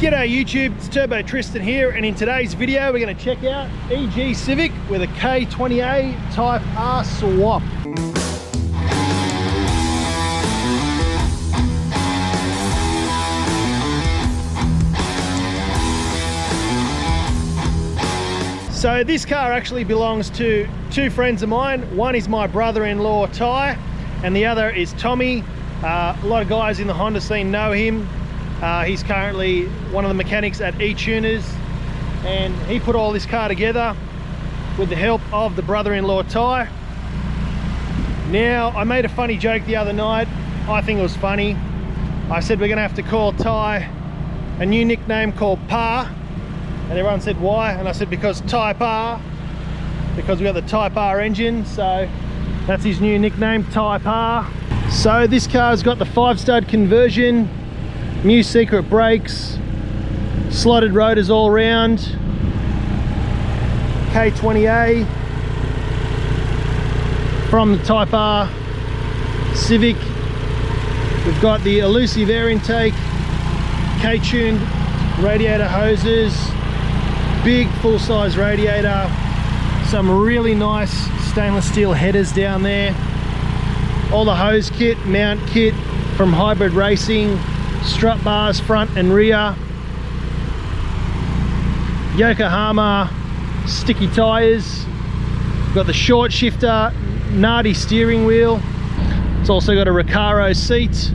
G'day YouTube, it's Turbo Tristan here, and in today's video we're going to check out EG Civic with a K20A Type R swap. So this car actually belongs to two friends of mine. One is my brother-in-law Ty, and the other is Tommy. A lot of guys in the Honda scene know him. He's currently one of the mechanics at eTuners, and he put all this car together with the help of the brother-in-law Ty. Now, I made a funny joke the other night. I think it was funny. I said we're gonna have to call Ty a new nickname called Pa, and everyone said why, and I said because Type R, because we got the Type R engine, so that's his new nickname, Type R. So this car's got the 5-stud conversion, new secret brakes, slotted rotors all around, K20A from the Type R Civic. We've got the elusive air intake, K-tuned radiator hoses, big full-size radiator, some really nice stainless steel headers down there, all the hose kit, mount kit from Hybrid Racing, strut bars front and rear, Yokohama sticky tyres. We've got the short shifter, Nardi steering wheel. It's also got a Recaro seat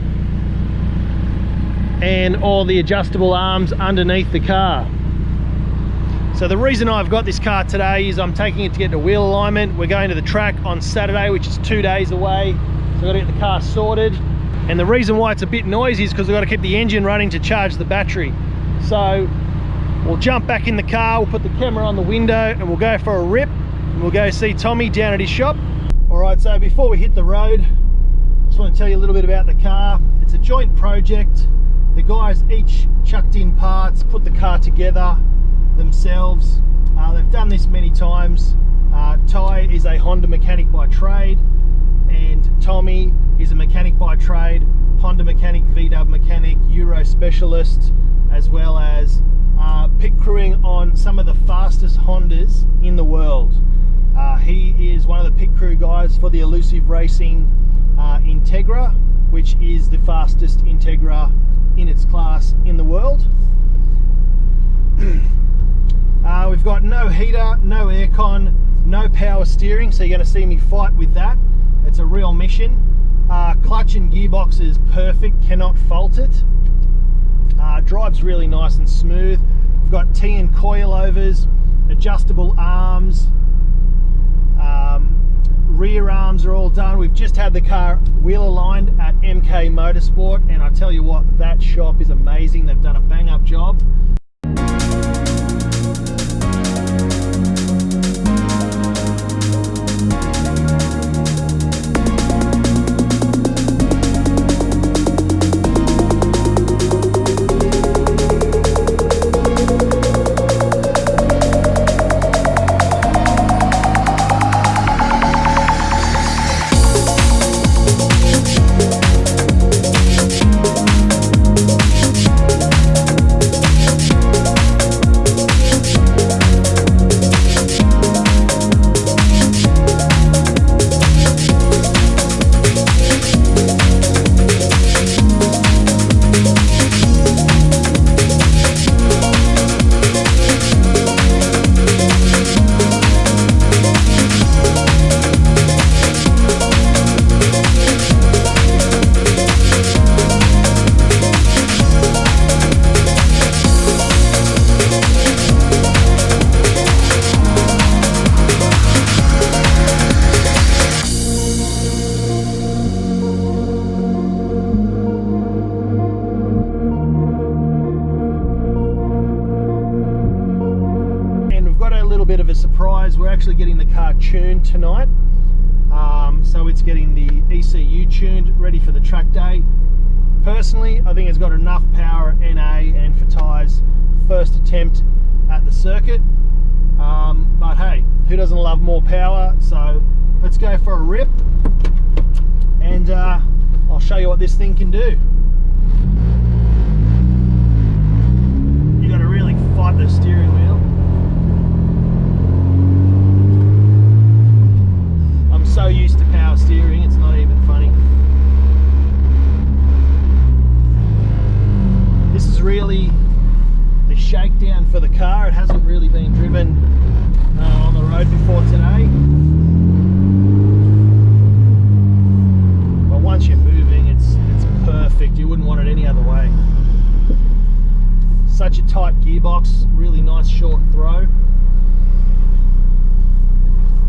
and all the adjustable arms underneath the car. So the reason I've got this car today is I'm taking it to get to wheel alignment. We're going to the track on Saturday, which is 2 days away. So I've got to get the car sorted. And the reason why it's a bit noisy is because we've got to keep the engine running to charge the battery. So we'll jump back in the car, we'll put the camera on the window, and we'll go for a rip. And we'll go see Tommy down at his shop. All right, so before we hit the road, I just want to tell you a little bit about the car. It's a joint project. The guys each chucked in parts, put the car together themselves. They've done this many times. Ty is a Honda mechanic by trade, and Tommy is a mechanic by trade, Honda mechanic, VW mechanic, Euro specialist, as well as pit crewing on some of the fastest Hondas in the world. He is one of the pit crew guys for the elusive racing Integra, which is the fastest Integra in its class in the world. We've got no heater, no aircon, no power steering, so you're going to see me fight with that. It's a real mission. Clutch and gearbox is perfect, cannot fault it. Drives really nice and smooth. We've got T and coilovers, adjustable arms, rear arms are all done. We've just had the car wheel aligned at MK Motorsport, and I tell you what, that shop is amazing. They've done a bang up job. Bit of a surprise, we're actually getting the car tuned tonight, so it's getting the ECU tuned, ready for the track day. Personally, I think it's got enough power NA and for Ty's first attempt at the circuit, but hey, who doesn't love more power? So let's go for a rip, and I'll show you what this thing can do. see the shakedown for the car. It hasn't really been driven on the road before today. But once you're moving, it's perfect. You wouldn't want it any other way. Such a tight gearbox, really nice short throw.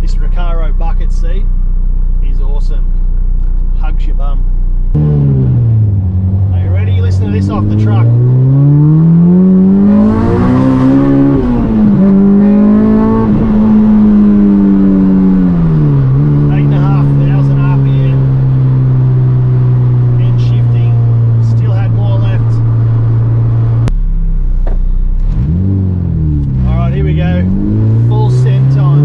This Recaro bucket seat is awesome. Hugs your bum. Are you ready? Listen to this off the truck. 8,500 RPM. And shifting. Still had more left. Alright, here we go. Full send time.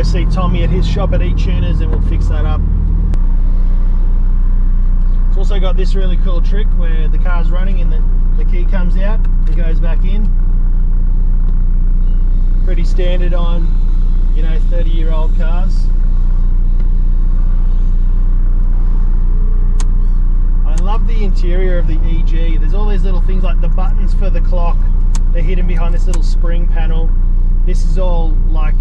See Tommy at his shop at E-Tuners and we'll fix that up. It's also got this really cool trick where the car's running and the key comes out, it goes back in. Pretty standard on, you know, 30-year-old cars. I love the interior of the EG. There's all these little things like the buttons for the clock. They're hidden behind this little spring panel. This is all like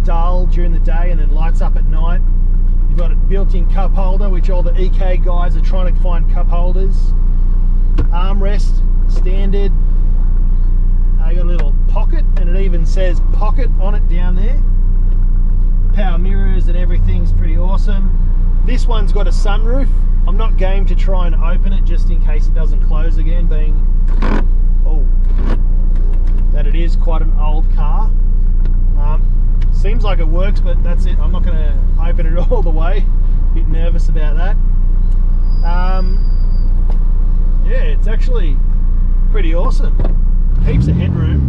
dull during the day and then lights up at night. You've got a built-in cup holder, which all the EK guys are trying to find cup holders. Armrest, standard. You got a little pocket, and it even says pocket on it down there. Power mirrors and everything's pretty awesome. This one's got a sunroof. I'm not game to try and open it just in case it doesn't close again, being that it is quite an old car. Seems like it works, but that's it. I'm not going to open it all the way. A bit nervous about that. Yeah, it's actually pretty awesome. Heaps of headroom.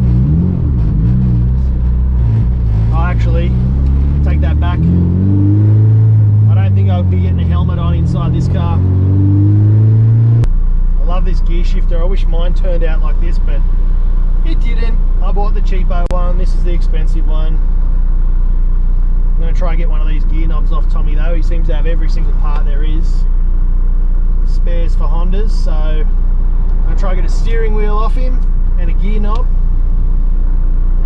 I'll actually take that back. I don't think I'll be getting a helmet on inside this car. I love this gear shifter. I wish mine turned out like this, but it didn't. I bought the cheapo one. This is the expensive one. I'm going to try and get one of these gear knobs off Tommy though. He seems to have every single part there is. for Hondas, so I'm going to try and get a steering wheel off him and a gear knob,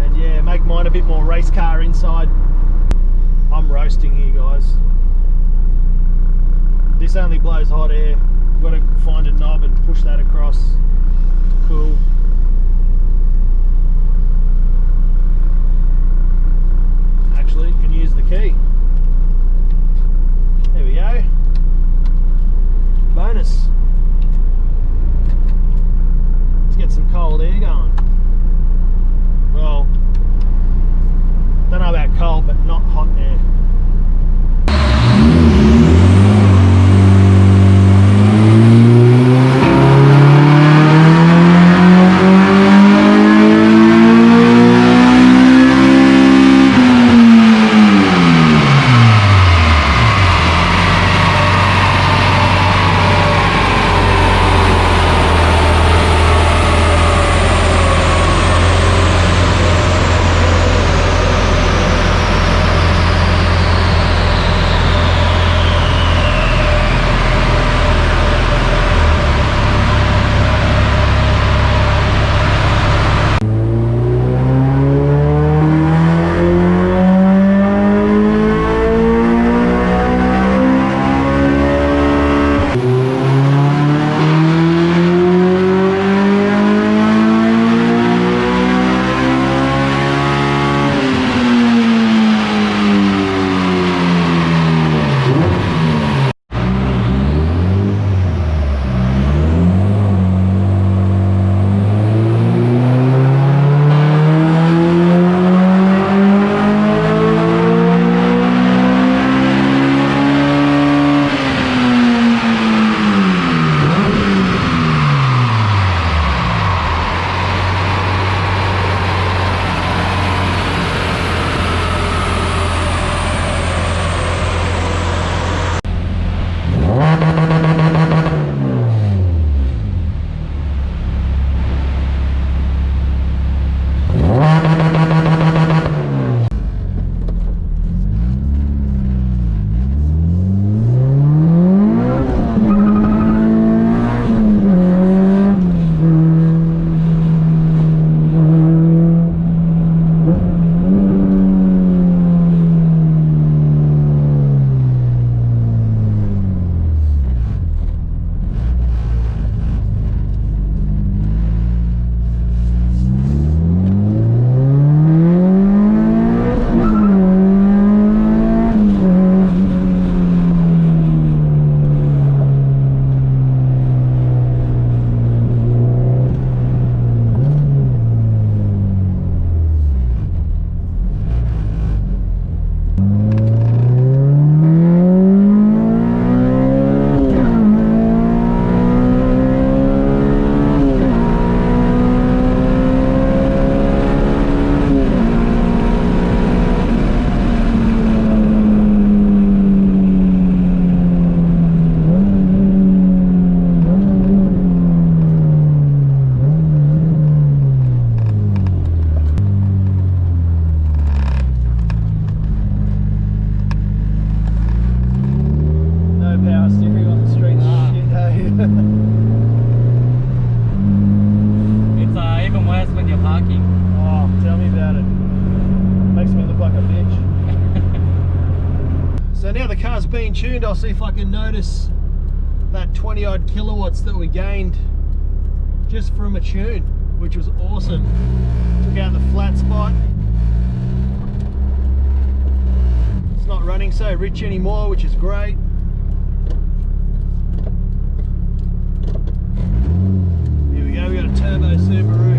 and yeah, make mine a bit more race car inside. I'm roasting here, guys. This only blows hot air. I've got to find a knob and push that across. Cool. Actually, can use the key. There we go. Bonus. Let's get some cold air going. Well, don't know about cold, but not hot air. So now the car's being tuned, I'll see if I can notice that 20 odd kilowatts that we gained just from a tune, which was awesome. Took out the flat spot. It's not running so rich anymore, which is great. Here we go, we got a turbo Subaru.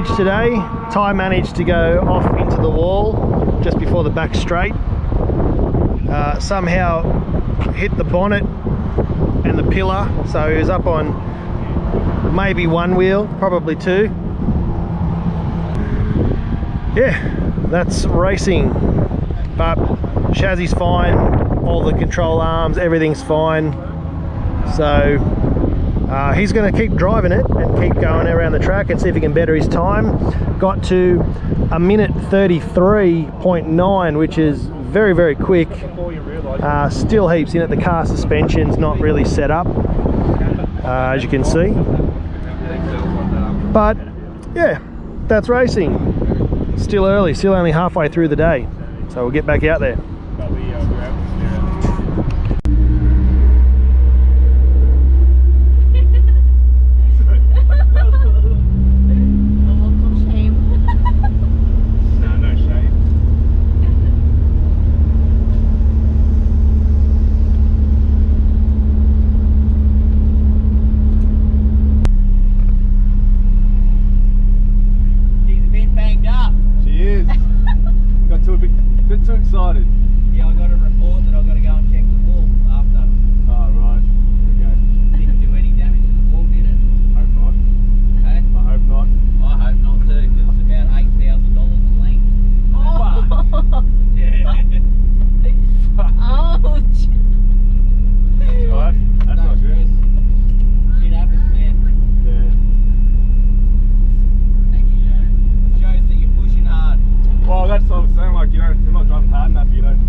damage today. Tyre managed to go off into the wall just before the back straight. Somehow hit the bonnet and the pillar, so he was up on maybe one wheel, probably two. Yeah, that's racing, but chassis fine, all the control arms, everything's fine. So he's going to keep driving it and keep going around the track and see if he can better his time. Got to 1:33.9, which is very, very quick. Still heaps in it. The car suspension's not really set up, as you can see. But yeah, that's racing. Still early, still only halfway through the day. So we'll get back out there. Too excited. Yeah, I got a report that I've got to go and check the wall after. Oh, right. Okay. Didn't do any damage to the wall, did it? Hope not. Hey? I hope not. I hope not too, because it's about $8,000 a length. Oh. Yeah. Ouch. Right. That's not good. Shit happens, man. Yeah. Shows that you're pushing hard. Well, that's what I was saying. Like, you're not driving hard enough. If you don't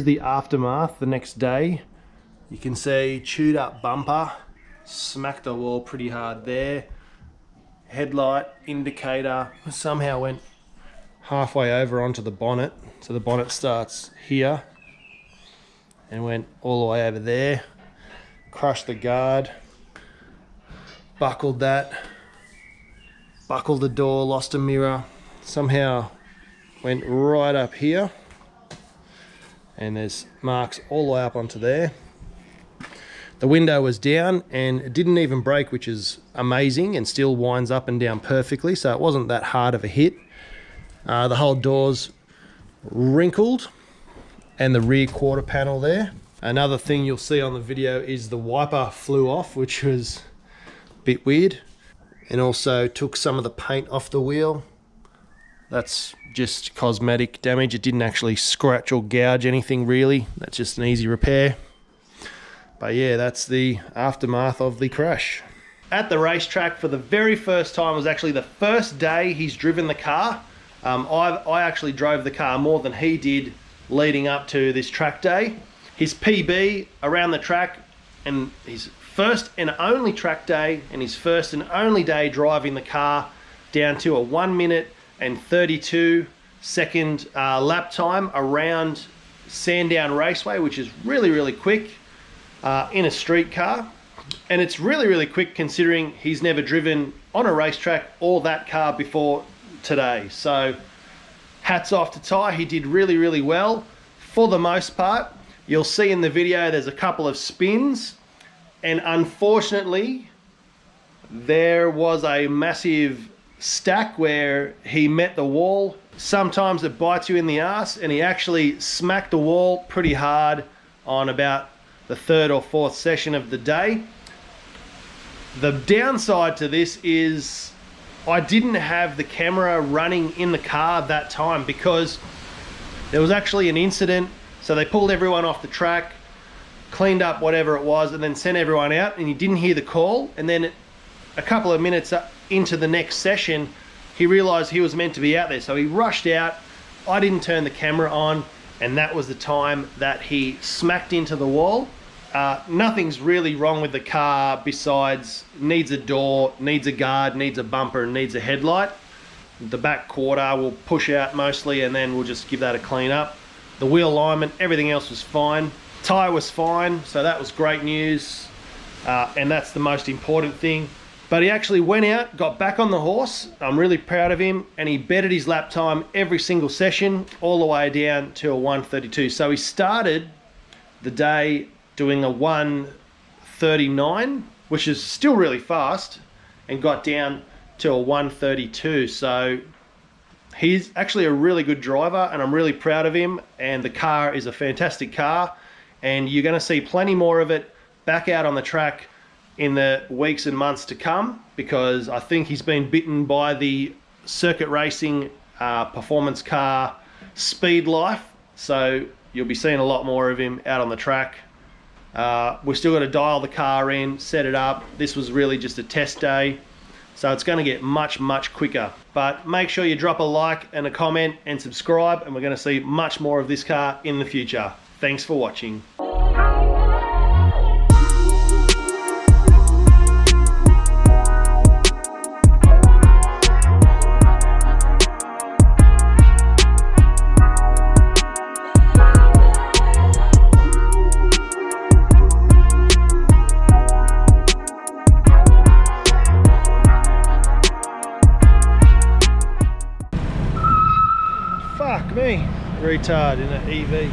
the aftermath the next day. You can see chewed up bumper, smacked the wall pretty hard there. Headlight indicator somehow went halfway over onto the bonnet. So the bonnet starts here and went all the way over there. Crushed the guard, buckled that, buckled the door, lost a mirror, somehow went right up here, and there's marks all the way up onto there. The window was down and it didn't even break, which is amazing, and still winds up and down perfectly, so it wasn't that hard of a hit. The whole door's wrinkled, and the rear quarter panel there. Another thing you'll see on the video is the wiper flew off, which was a bit weird, and also took some of the paint off the wheel. That's just cosmetic damage. It didn't actually scratch or gouge anything really. That's just an easy repair. But yeah, that's the aftermath of the crash. At the racetrack for the very first time, was actually the first day he's driven the car. I actually drove the car more than he did leading up to this track day. His PB around the track, and his first and only track day, and his first and only day driving the car down to a 1 minute and 32 second lap time around Sandown Raceway, which is really quick in a street car. And it's really quick considering he's never driven on a racetrack or that car before today. So hats off to Ty, he did really well for the most part. You'll see in the video there's a couple of spins, and unfortunately there was a massive stack where he met the wall. Sometimes it bites you in the ass, and he actually smacked the wall pretty hard on about the third or fourth session of the day. The downside to this is I didn't have the camera running in the car that time because there was actually an incident. So they pulled everyone off the track, cleaned up whatever it was, and then sent everyone out, and he didn't hear the call. And then a couple of minutes into the next session, he realized he was meant to be out there. So he rushed out. I didn't turn the camera on, and that was the time that he smacked into the wall. Nothing's really wrong with the car besides needs a door, needs a guard, needs a bumper, and needs a headlight. The back quarter will push out mostly, and then we'll just give that a clean up. The wheel alignment, everything else was fine. Tyre was fine, so that was great news, and that's the most important thing. But he actually went out, got back on the horse. I'm really proud of him, and he bettered his lap time every single session, all the way down to a 1:32. So he started the day doing a 1:39, which is still really fast, and got down to a 1:32. So he's actually a really good driver, and I'm really proud of him, and the car is a fantastic car, and you're going to see plenty more of it back out on the track in the weeks and months to come, because I think he's been bitten by the circuit racing performance car speed life. So you'll be seeing a lot more of him out on the track. We've still got to dial the car in, set it up. This was really just a test day, so it's going to get much quicker. But make sure you drop a like and a comment and subscribe, and we're going to see much more of this car in the future. Thanks for watching. Fuck me, retard in an EV.